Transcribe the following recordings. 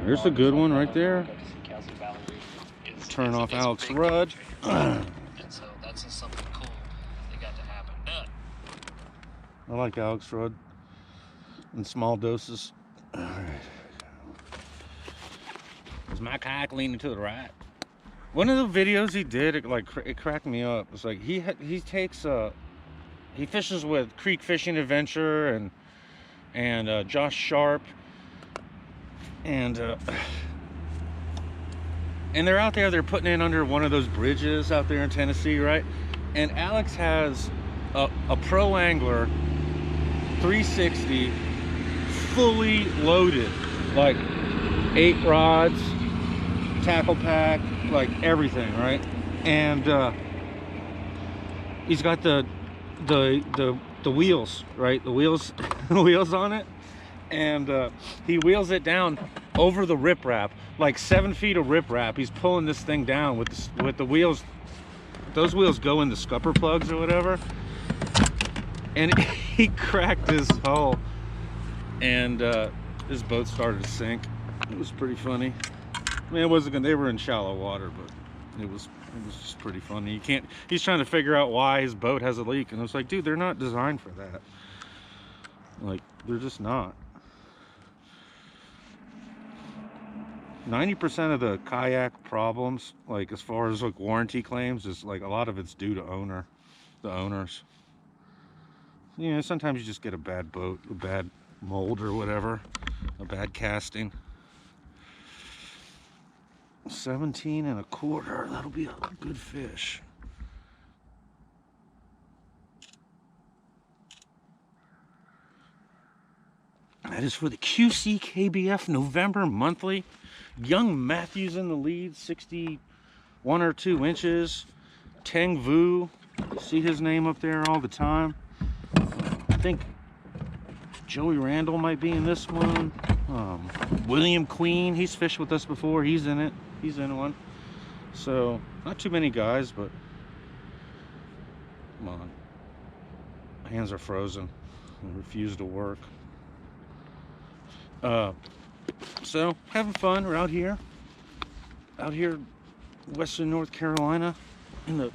There's a good one right there. Turn off Alex Rudd. And so that's just something cool that got to happen. I like Alex Rudd in small doses. All right. Is my kayak leaning to the right? One of the videos he did, it cracked me up. It's like he fishes with Creek Fishing Adventure and Josh Sharp, and they're out there. They're putting in under one of those bridges out there in Tennessee, right? And Alex has a pro angler 360 fully loaded, like 8 rods, tackle pack, like everything, right? And he's got the wheels, right? The wheels wheels on it, and he wheels it down over the riprap, like 7 feet of riprap. He's pulling this thing down with the wheels. Those wheels go in the scupper plugs or whatever, and he cracked his hull, and his boat started to sink. It was pretty funny. I mean, it wasn't gonna, they were in shallow water, but it was just pretty funny. He's trying to figure out why his boat has a leak, and I was like, dude, they're not designed for that. Like, they're just not. 90% of the kayak problems, like as far as like warranty claims, is like a lot of it's due to the owners. You know, sometimes you just get a bad boat, a bad mold or whatever, a bad casting. 17 1/4, that'll be a good fish. That is for the QC KBF November monthly. Young Matthews in the lead, 61 or 2 inches. Teng Vu, see his name up there all the time. I think Joey Randall might be in this one. William Queen, he's fished with us before. He's in it. He's in one. So not too many guys, but come on. My hands are frozen. They refuse to work. So having fun. We're out here western North Carolina in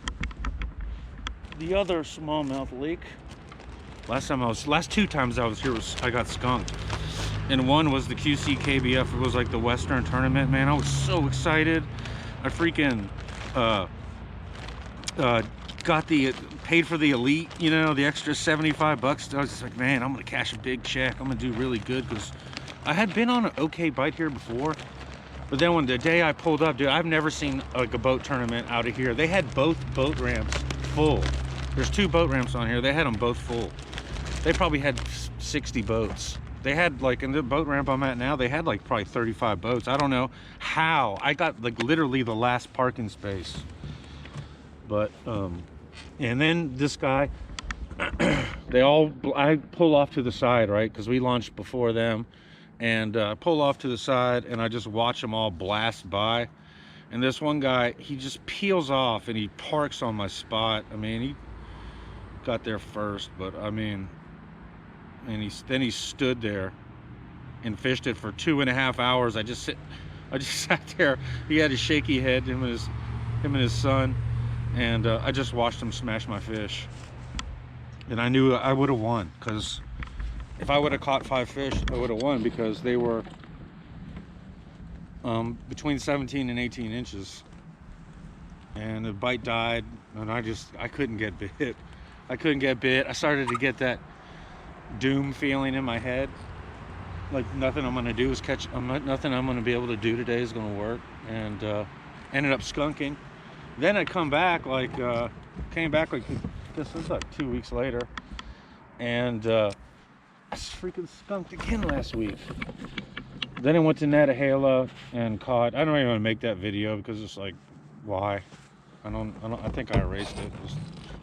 the other smallmouth lake. Last 2 times I was here I got skunked, and one was the QC KBF. It was like the Western tournament. Man, I was so excited. I freaking paid for the elite, you know, the extra $75. I was just like, man, I'm gonna cash a big check. I'm gonna do really good, because I had been on an okay bite here before, but then when the day I pulled up, dude, I've never seen like a boat tournament out of here. They had both boat ramps full. There's 2 boat ramps on here. They had them both full. They probably had 60 boats. They had, like, in the boat ramp I'm at now, they had like probably 35 boats. I don't know how. I got like literally the last parking space. But and then this guy, I pull off to the side, right? Because we launched before them. And pull off to the side, and I just watch them all blast by. And this one guy, he just peels off and he parks on my spot. I mean, he got there first, but I mean, and he stood there and fished it for 2.5 hours. I just sat there. He had his shaky head, him and his son, and I just watched him smash my fish. And I knew I would have won, because if I would have caught 5 fish, I would have won, because they were between 17 and 18 inches. And the bite died, and I couldn't get bit. I couldn't get bit. I started to get that doom feeling in my head. Like nothing I'm gonna do is nothing I'm gonna be able to do today is gonna work. And ended up skunking. Then I came back like this was like 2 weeks later. And I freaking skunked again last week. Then I went to Nantahala and caught. I don't even want to make that video, because it's like, why? I think I erased it.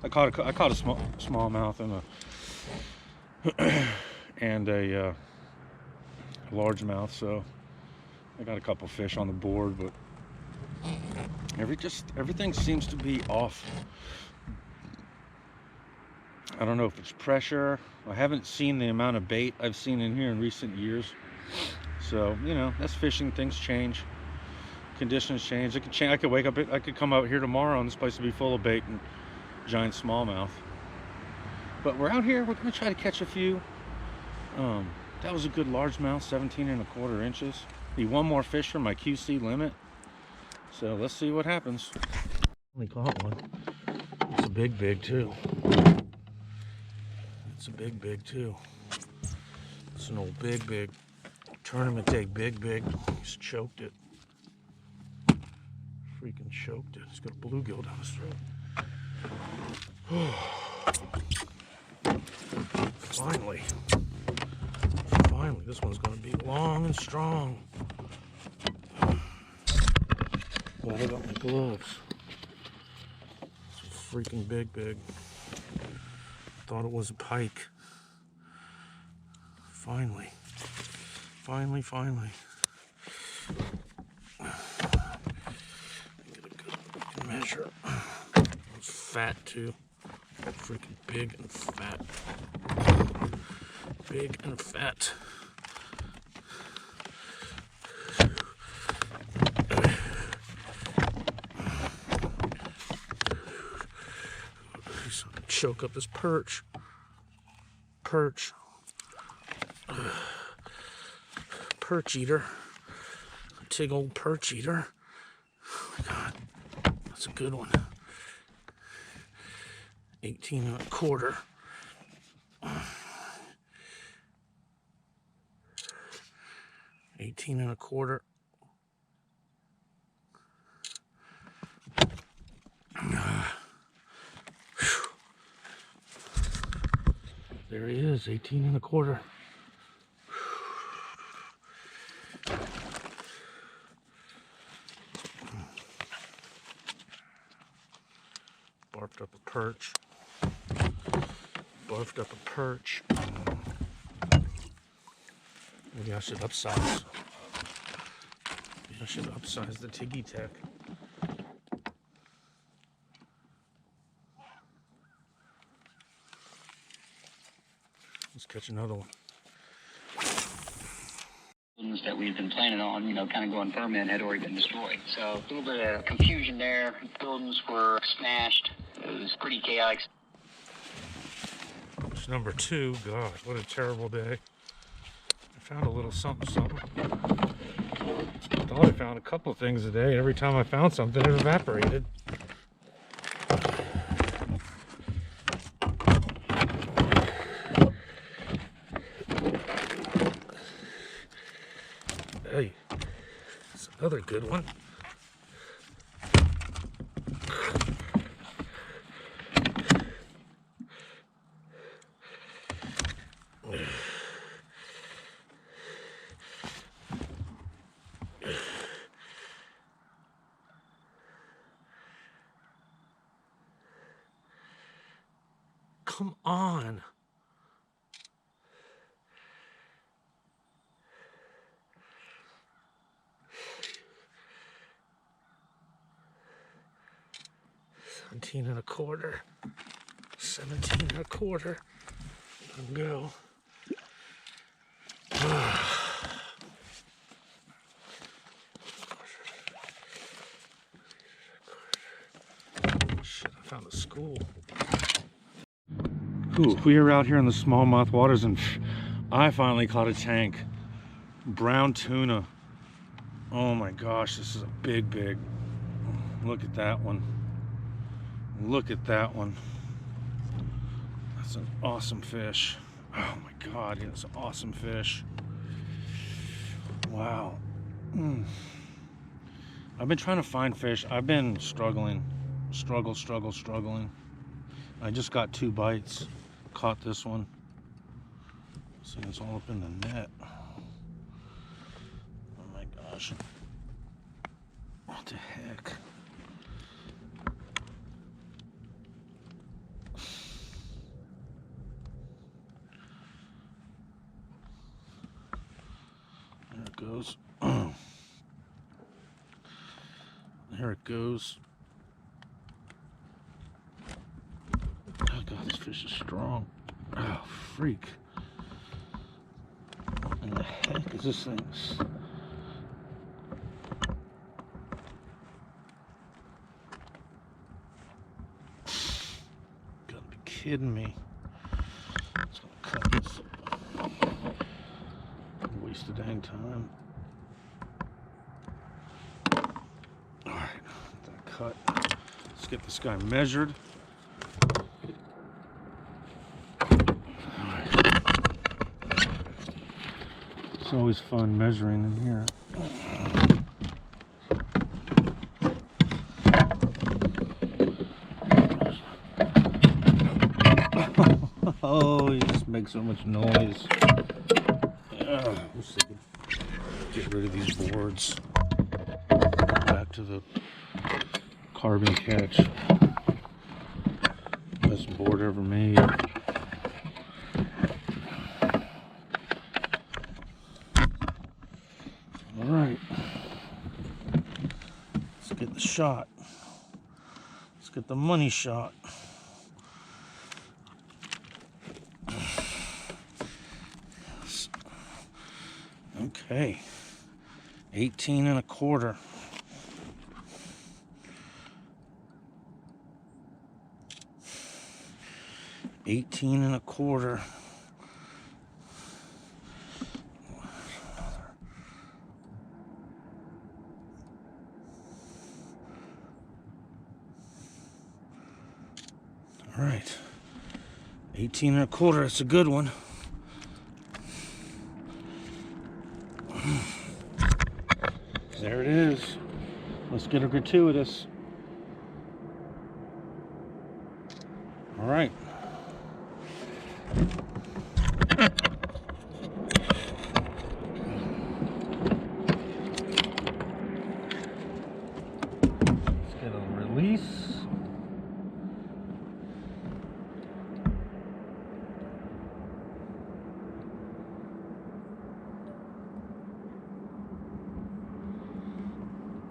I caught a smallmouth and a largemouth. So I got a couple fish on the board, but everything seems to be off. I don't know if it's pressure. I haven't seen the amount of bait I've seen in here in recent years. So, you know, that's fishing. Things change. Conditions change. It could change. I could wake up. I could come out here tomorrow and this place would be full of bait and giant smallmouth. But we're out here. We're gonna try to catch a few. That was a good largemouth, 17 1/4 inches. Need one more fish for my QC limit. So let's see what happens. Only caught one. It's a big too. It's a big too. It's an old big tournament day big. He's choked it. Freaking choked it. He's got a bluegill down his throat. Finally, this one's gonna be long and strong. Glad I got my gloves. It's freaking big. Thought it was a pike. Finally. Get a good measure. It's fat too. Freaking big and fat. Big and fat. Choke up this perch. Perch eater. Big old perch eater. Oh my God, that's a good one. 18 1/4. 18 1/4. There he is, 18 1/4. Barfed up a perch. Maybe I should upsize. The Tiggy Tech. Let's catch another one. That we've been planning on, kind of going permanent had already been destroyed. So a little bit of confusion there. Buildings were smashed. It was pretty chaotic. It's number 2. God, what a terrible day. I found a little something. I thought I found a couple of things a day. Every time I found something, it evaporated. Hey, that's another good one. Come on. $17 1/4. 17 1/4. Let him go. Shit, I found a school. Ooh, we are out here in the smallmouth waters and I finally caught a tank. Brown tuna. Oh my gosh, this is a big. Look at that one. That's an awesome fish. Oh my God, it's an awesome fish. Wow. I've been trying to find fish. I've been struggling. I just got 2 bites. Caught this one. See, it's all up in the net. Oh my gosh. What the heck? There it goes. There it goes. Oh God, this fish is strong. Oh, freak. What in the heck is this thing? Gotta be kidding me. It's gonna cut this. Waste of dang time. Alright, that cut. Let's get this guy measured. It's always fun measuring in here. Oh, you just make so much noise. Wish they could get rid of these boards. Back to the carbon catch. Best board ever made. Alright. Let's get the shot. Let's get the money shot. Okay. 18 and a quarter. $18 and a quarter. All right. 18 and a quarter. It's a good one. There it is. Let's get a gratuitous. All right. Let's get a release.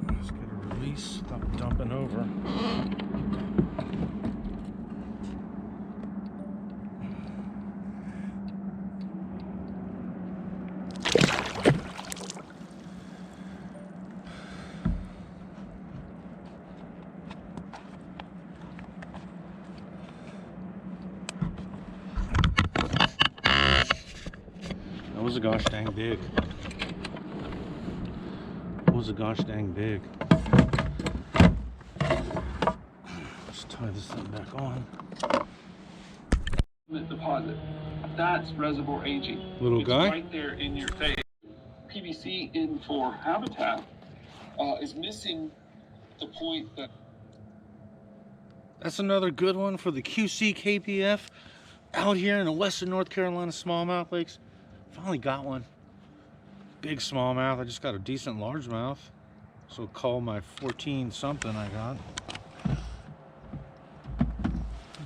Let's get a release. Stop dumping over. That was a gosh dang big. That was a gosh dang big. Let's tie this thing back on. Deposit. That's reservoir aging. Little It's guy? right there in your face. PVC in for habitat is missing the point that. That's another good one for the QC KPF out here in the western North Carolina smallmouth lakes. Finally got one. Big smallmouth. I just got a decent largemouth. So call my 14 something I got.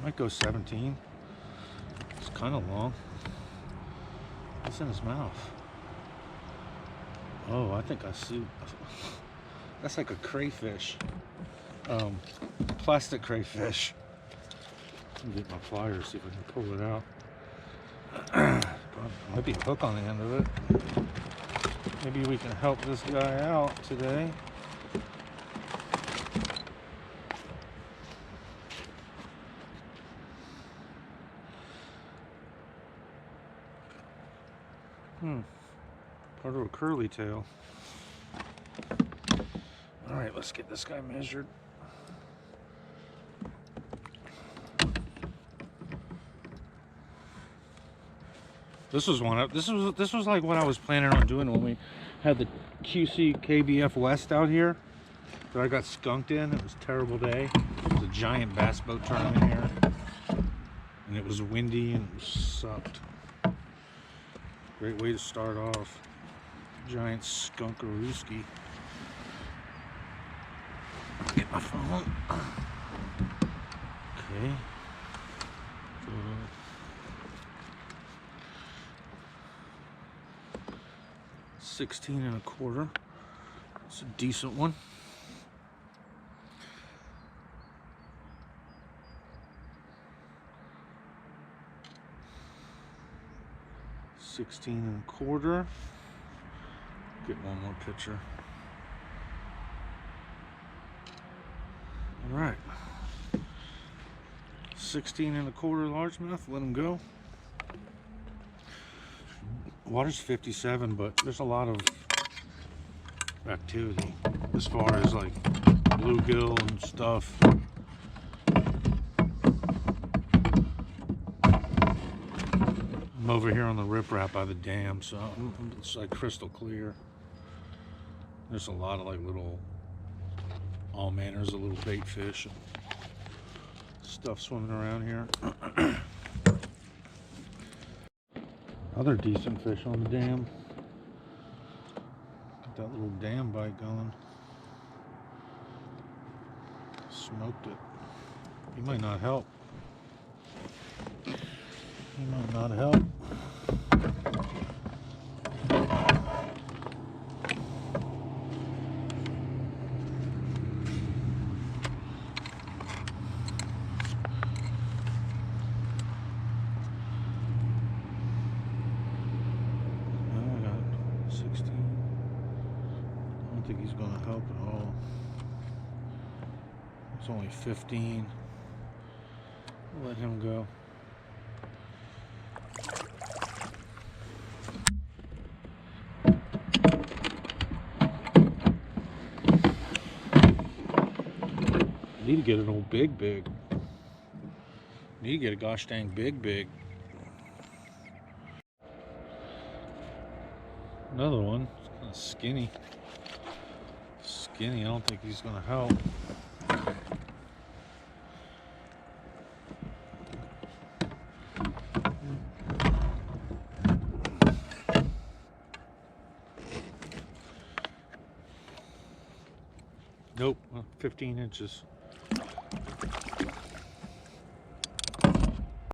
Might go 17. It's kind of long. What's in his mouth? Oh, I think I see. That's like a crayfish. Plastic crayfish. Let me get my pliers, see if I can pull it out. Might be a hook on the end of it. Maybe we can help this guy out today. Part of a curly tail. All right, let's get this guy measured. This was like what I was planning on doing when we had the QC KBF West out here that I got skunked in. It was a terrible day. It was a giant bass boat tournament here, and it was windy and it sucked. Great way to start off. Giant skunkarooski. Get my phone. Okay. 16 and a quarter. It's a decent one. $16 and a quarter. Get one more picture. All right. 16 1/4 largemouth. Let them go. Water's 57, but there's a lot of activity as far as like bluegill and stuff. I'm over here on the riprap by the dam, so it's like crystal clear. There's a lot of like little, all manners of little bait fish and stuff swimming around here. Other decent fish on the dam. Got that little dam bite going. Smoked it. He might not help. He might not help. I got 16. I don't think he's going to help at all. It's only 15. We'll let him go. Need to get an old big. Need to get a gosh dang big. Another one. It's kind of skinny. I don't think he's gonna help. Nope. 15 inches.